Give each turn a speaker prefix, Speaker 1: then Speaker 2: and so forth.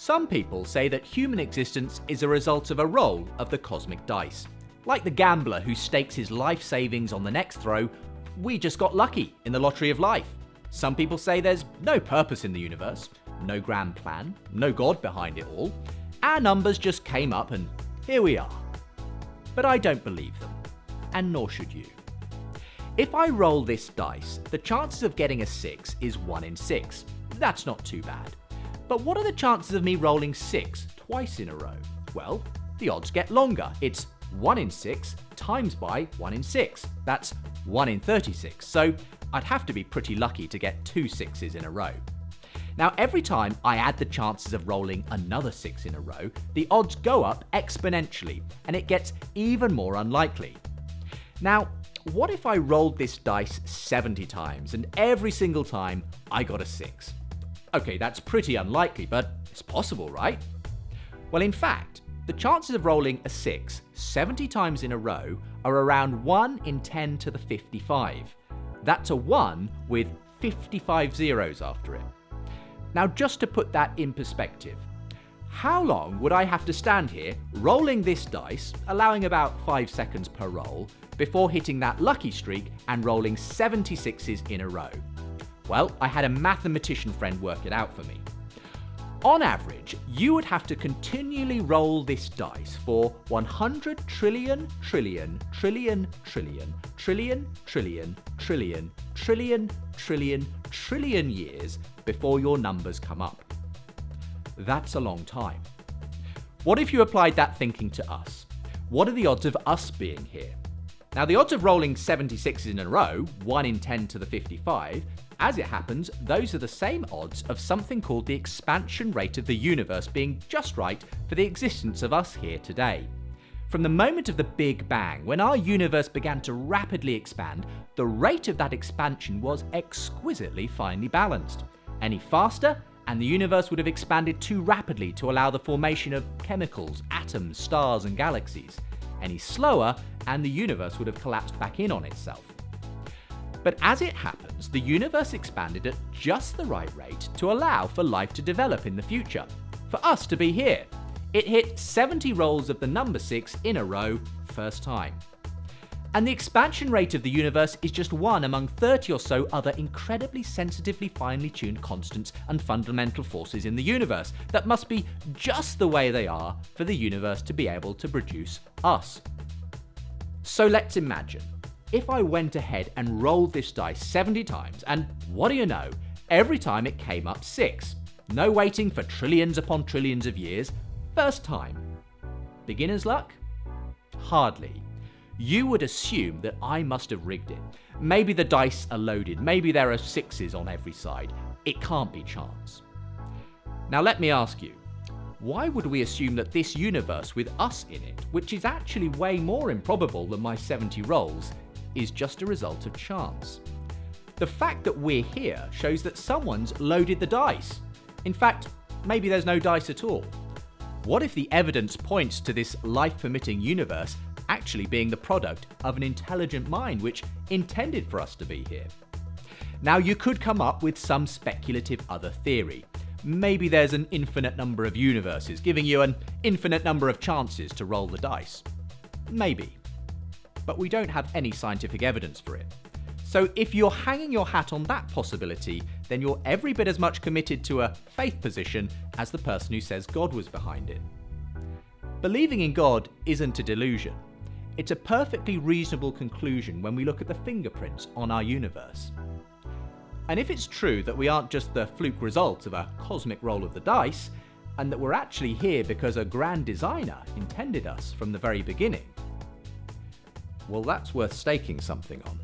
Speaker 1: Some people say that human existence is a result of a roll of the cosmic dice. Like the gambler who stakes his life savings on the next throw, we just got lucky in the lottery of life. Some people say there's no purpose in the universe, no grand plan, no God behind it all. Our numbers just came up and here we are. But I don't believe them, and nor should you. If I roll this dice, the chances of getting a 6 is 1 in 6. That's not too bad. But what are the chances of me rolling 6 twice in a row? Well, the odds get longer. It's 1 in 6 times by 1 in 6. That's 1 in 36. So I'd have to be pretty lucky to get 2 6s in a row. Now, every time I add the chances of rolling another 6 in a row, the odds go up exponentially, and it gets even more unlikely. Now, what if I rolled this dice 70 times, and every single time I got a 6? Okay, that's pretty unlikely, but it's possible, right? Well, in fact, the chances of rolling a 6 70 times in a row are around 1 in 10 to the 55. That's a 1 with 55 zeros after it. Now, just to put that in perspective, how long would I have to stand here rolling this dice, allowing about 5 seconds per roll, before hitting that lucky streak and rolling 76s in a row? Well, I had a mathematician friend work it out for me. On average, you would have to continually roll this dice for 100 trillion, trillion, trillion, trillion, trillion, trillion, trillion, trillion, trillion, trillion years before your numbers come up. That's a long time. What if you applied that thinking to us? What are the odds of us being here? Now, the odds of rolling 76s in a row, 1 in 10 to the 55, as it happens, those are the same odds of something called the expansion rate of the universe being just right for the existence of us here today. From the moment of the Big Bang, when our universe began to rapidly expand, the rate of that expansion was exquisitely finely balanced. Any faster, and the universe would have expanded too rapidly to allow the formation of chemicals, atoms, stars, and galaxies. Any slower, and the universe would have collapsed back in on itself. But as it happens, the universe expanded at just the right rate to allow for life to develop in the future, for us to be here. It hit 70 rolls of the number 6 in a row, first time. And the expansion rate of the universe is just one among 30 or so other incredibly sensitively finely tuned constants and fundamental forces in the universe that must be just the way they are for the universe to be able to produce us. So let's imagine, if I went ahead and rolled this dice 70 times, and what do you know, every time it came up 6. No waiting for trillions upon trillions of years, first time. Beginner's luck? Hardly. You would assume that I must have rigged it. Maybe the dice are loaded, maybe there are 6s on every side. It can't be chance. Now let me ask you, why would we assume that this universe with us in it, which is actually way more improbable than my 70 rolls, is just a result of chance? The fact that we're here shows that someone's loaded the dice. In fact, maybe there's no dice at all. What if the evidence points to this life-permitting universe actually being the product of an intelligent mind which intended for us to be here? Now, you could come up with some speculative other theory. Maybe there's an infinite number of universes, giving you an infinite number of chances to roll the dice. Maybe. But we don't have any scientific evidence for it. So if you're hanging your hat on that possibility, then you're every bit as much committed to a faith position as the person who says God was behind it. Believing in God isn't a delusion. It's a perfectly reasonable conclusion when we look at the fingerprints on our universe. And if it's true that we aren't just the fluke result of a cosmic roll of the dice, and that we're actually here because a grand designer intended us from the very beginning, well, that's worth staking something on.